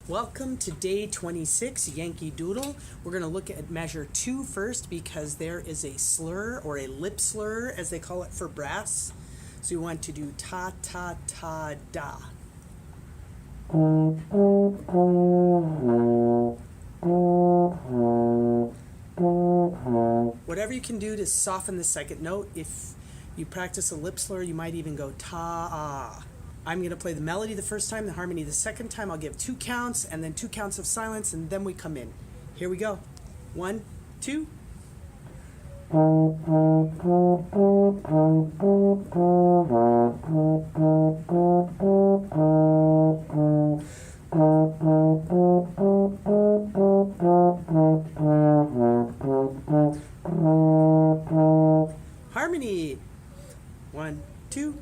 Welcome to day 26, Yankee Doodle. We're going to look at measure 2 first because there is a slur or a lip slur as they call it for brass. So you want to do ta ta ta da. Whatever you can do to soften the second note. If you practice a lip slur, you might even go ta-ah. I'm going to play the melody the first time, the harmony the second time. I'll give 2 counts and then 2 counts of silence, and then we come in. Here we go. 1, 2. Harmony. 1, 2.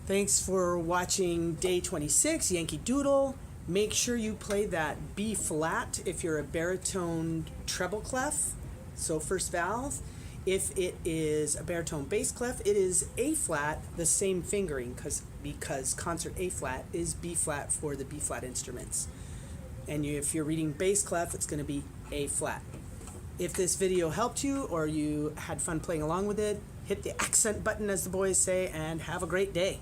Thanks for watching day 26, Yankee Doodle. Make sure you play that B flat if you're a baritone treble clef, so first valve. If it is a baritone bass clef, it is A flat, the same fingering, because concert A flat is B flat for the B flat instruments. And if you're reading bass clef, it's going to be A flat. If this video helped you or you had fun playing along with it, hit the accent button, as the boys say, and have a great day.